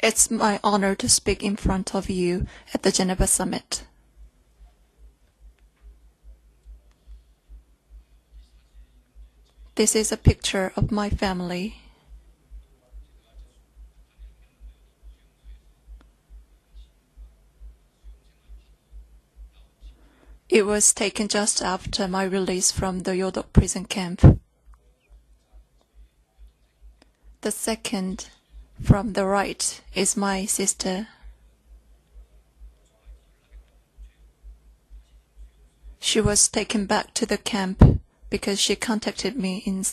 It's my honor to speak in front of you at the Geneva Summit. This is a picture of my family. It was taken just after my release from the Yodok prison camp. The second from the right is my sister. She was taken back to the camp because she contacted me in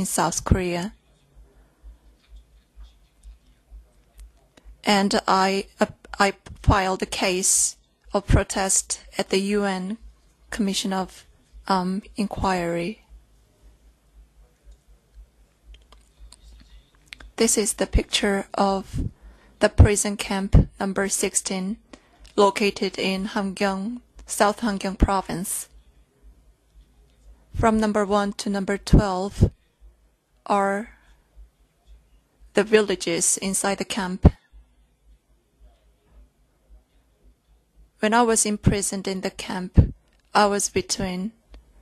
South Korea. And I filed a case of protest at the UN Commission of Inquiry. This is the picture of the prison camp number 16, located in Hamgyong, South Hamgyong province. From number 1 to number 12 are the villages inside the camp. When I was imprisoned in the camp, I was between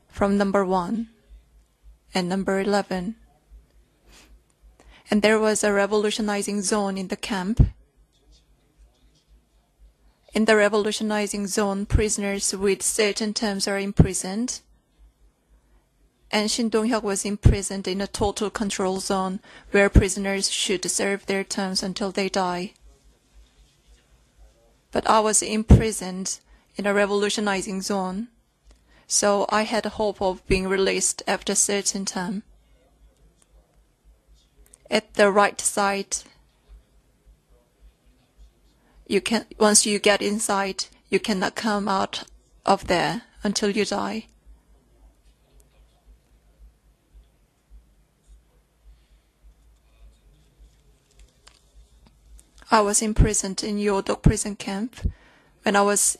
from number 1 and number 11. And there was a revolutionizing zone in the camp. In the revolutionizing zone, prisoners with certain terms are imprisoned. And Shin Dong-hyuk was imprisoned in a total control zone where prisoners should serve their terms until they die. But I was imprisoned in a revolutionizing zone, so I had hope of being released after a certain time. At the right side, once you get inside, you cannot come out of there until you die. I was imprisoned in Yodok prison camp when I was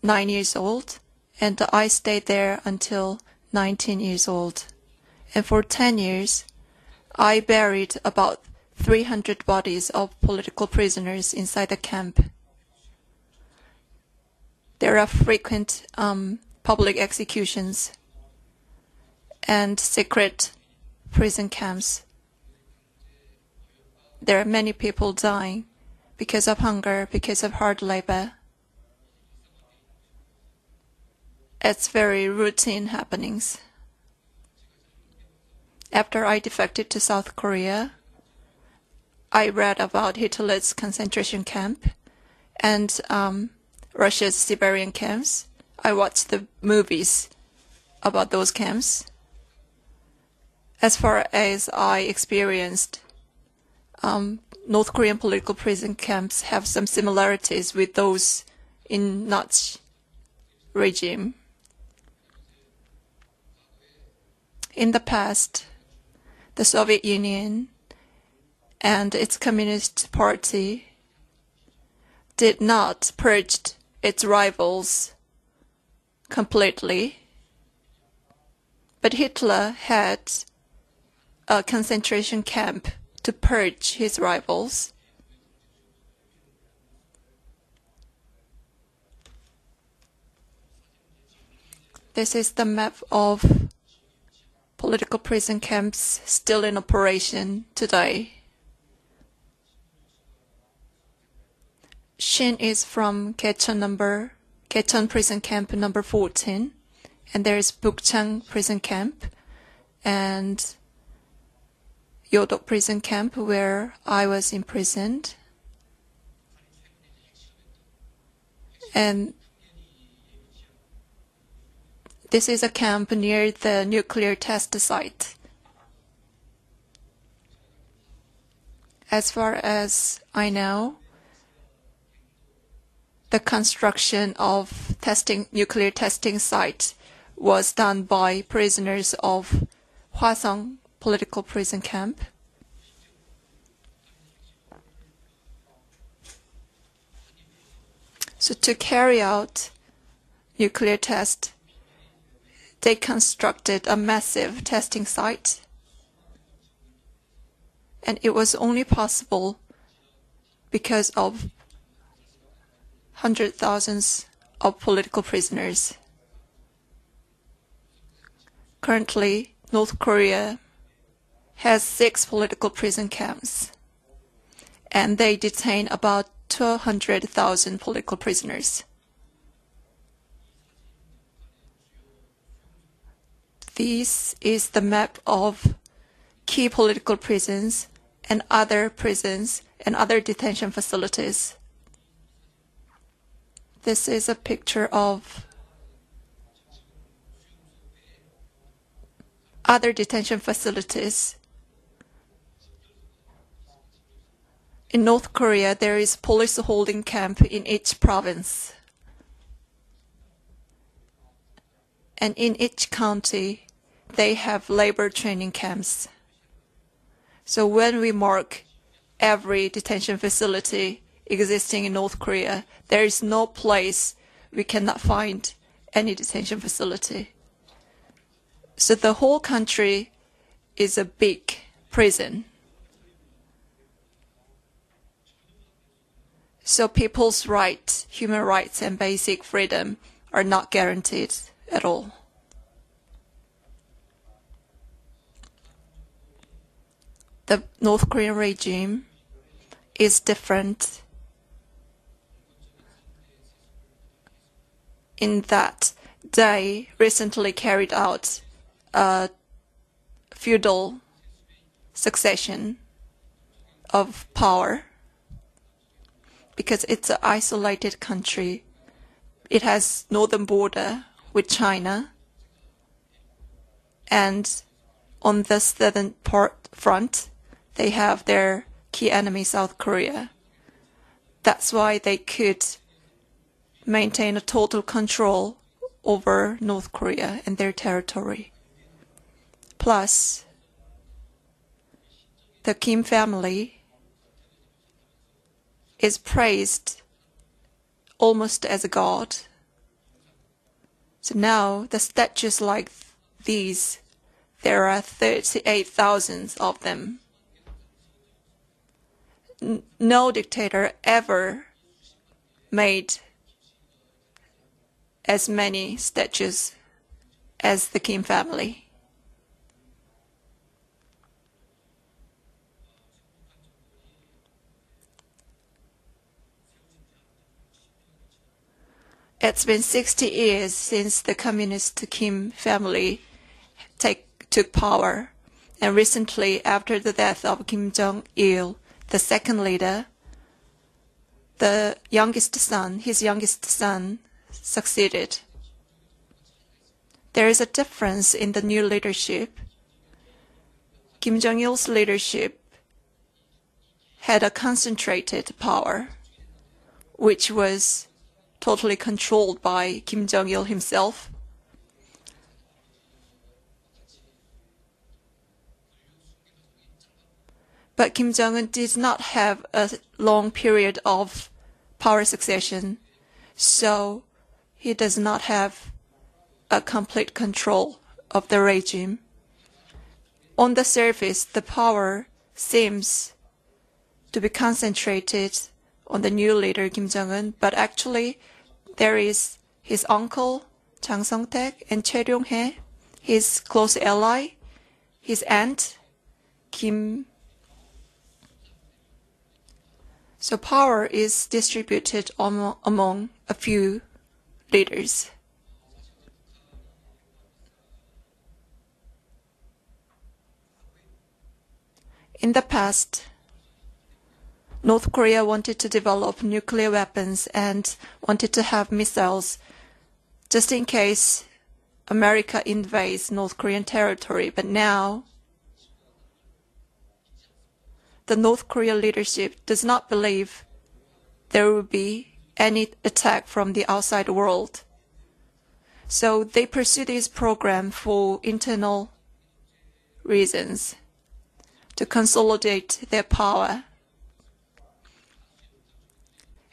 9 years old, and I stayed there until 19 years old. And for 10 years, I buried about 300 bodies of political prisoners inside the camp. There are frequent public executions and secret prison camps. There are many people dying because of hunger, because of hard labor. It's very routine happenings. After I defected to South Korea, I read about Hitler's concentration camp and Russia's Siberian camps. I watched the movies about those camps. As far as I experienced, North Korean political prison camps have some similarities with those in Nazi regime. In the past, the Soviet Union and its Communist Party did not purge its rivals completely, but Hitler had a concentration camp to purge his rivals. This is the map of political prison camps still in operation today. Shin is from Gaecheon prison camp number 14, and there is Bukchang prison camp and Yodok prison camp where I was imprisoned. And this is a camp near the nuclear test site. As far as I know, the construction of nuclear testing site was done by prisoners of Hwasong political prison camp. So to carry out nuclear test, they constructed a massive testing site. And it was only possible because of hundreds of thousands of political prisoners. Currently, North Korea has 6 political prison camps, and they detain about 200,000 political prisoners. This is the map of key political prisons and other detention facilities. This is a picture of other detention facilities. In North Korea, there is police holding camp in each province. And in each county, they have labor training camps. So when we mark every detention facility existing in North Korea, there is no place we cannot find any detention facility. So the whole country is a big prison. So people's rights, human rights, and basic freedom are not guaranteed at all. The North Korean regime is different in that they recently carried out a feudal succession of power. Because it's an isolated country. It has northern border with China. And on the southern front, they have their key enemy, South Korea. That's why they could maintain a total control over North Korea and their territory. Plus, the Kim family is praised almost as a god. So now the statues like these, there are 38,000 of them. No dictator ever made as many statues as the Kim family. It's been 60 years since the communist Kim family took power, and recently, after the death of Kim Jong-il, the second leader, his youngest son, succeeded. There is a difference in the new leadership. Kim Jong-il's leadership had a concentrated power, which was totally controlled by Kim Jong-il himself. But Kim Jong-un did not have a long period of power succession, so he does not have a complete control of the regime. On the surface, the power seems to be concentrated on the new leader Kim Jong-un, but actually there is his uncle Jang Song-taek and Choi Ryong-hae, his close ally, his aunt Kim. So power is distributed among a few leaders. In the past, North Korea wanted to develop nuclear weapons and wanted to have missiles just in case America invades North Korean territory. But now, the North Korean leadership does not believe there will be any attack from the outside world. So they pursue this program for internal reasons, to consolidate their power.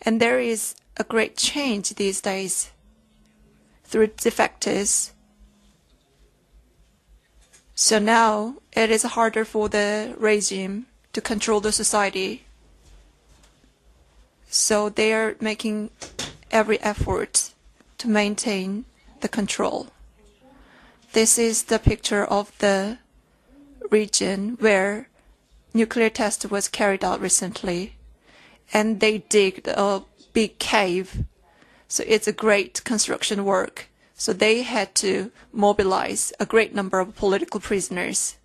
And there is a great change these days through defectors. So now it is harder for the regime to control the society. So they are making every effort to maintain the control. This is the picture of the region where nuclear test was carried out recently, and they digged a big cave. So it's a great construction work. So they had to mobilize a great number of political prisoners.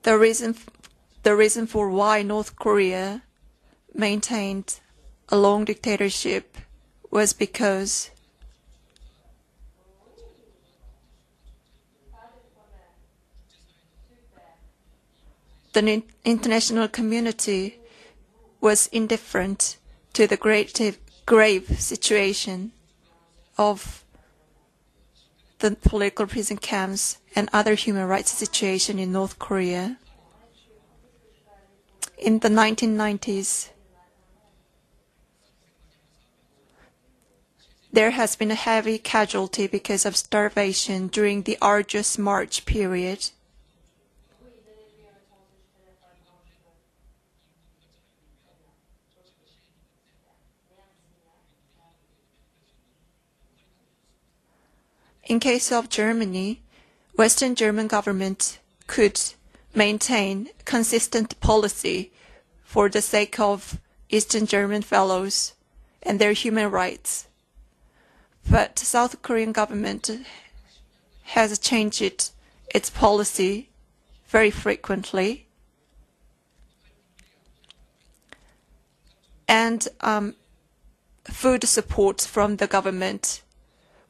The reason for why North Korea maintained a long dictatorship was because the international community was indifferent to the grave situation of the political prison camps and other human rights situation in North Korea. In the 1990s, there has been a heavy casualty because of starvation during the arduous March period. In case of Germany, Western German government could maintain consistent policy for the sake of Eastern German fellows and their human rights. But South Korean government has changed its policy very frequently. And food support from the government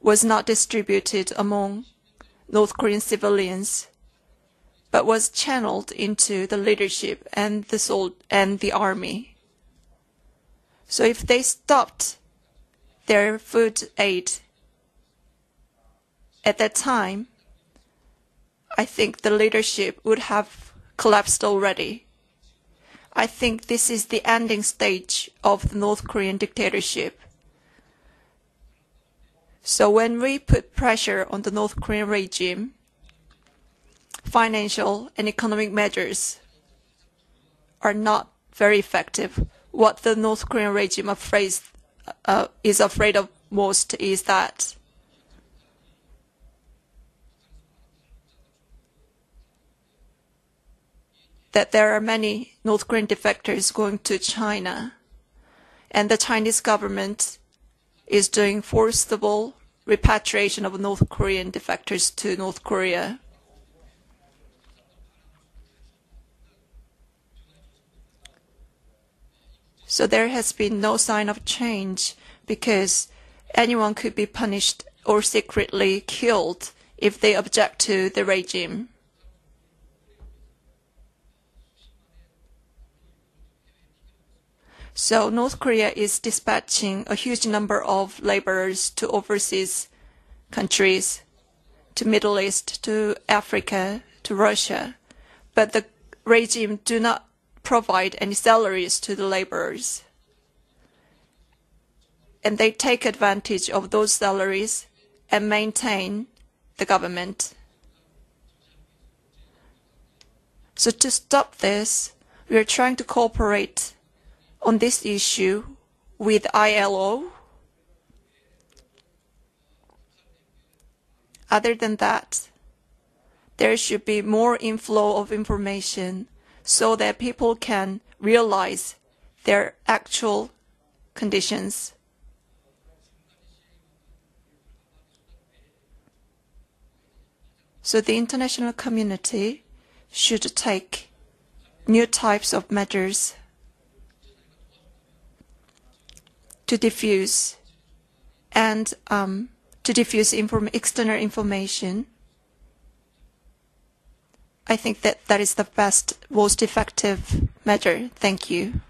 was not distributed among North Korean civilians, but was channeled into the leadership and the army. So if they stopped their food aid at that time, I think the leadership would have collapsed already. I think this is the ending stage of the North Korean dictatorship. So when we put pressure on the North Korean regime, financial and economic measures are not very effective. What the North Korean regime is afraid of most is that there are many North Korean defectors going to China, and the Chinese government is doing forcible repatriation of North Korean defectors to North Korea. So there has been no sign of change because anyone could be punished or secretly killed if they object to the regime. So North Korea is dispatching a huge number of laborers to overseas countries, to Middle East, to Africa, to Russia. But the regime do not provide any salaries to the laborers. And they take advantage of those salaries and maintain the government. So to stop this, we are trying to cooperate on this issue with ILO. Other than that, there should be more inflow of information so that people can realize their actual conditions. So the international community should take new types of measures to diffuse and external information. I think that is the best, most effective measure. Thank you.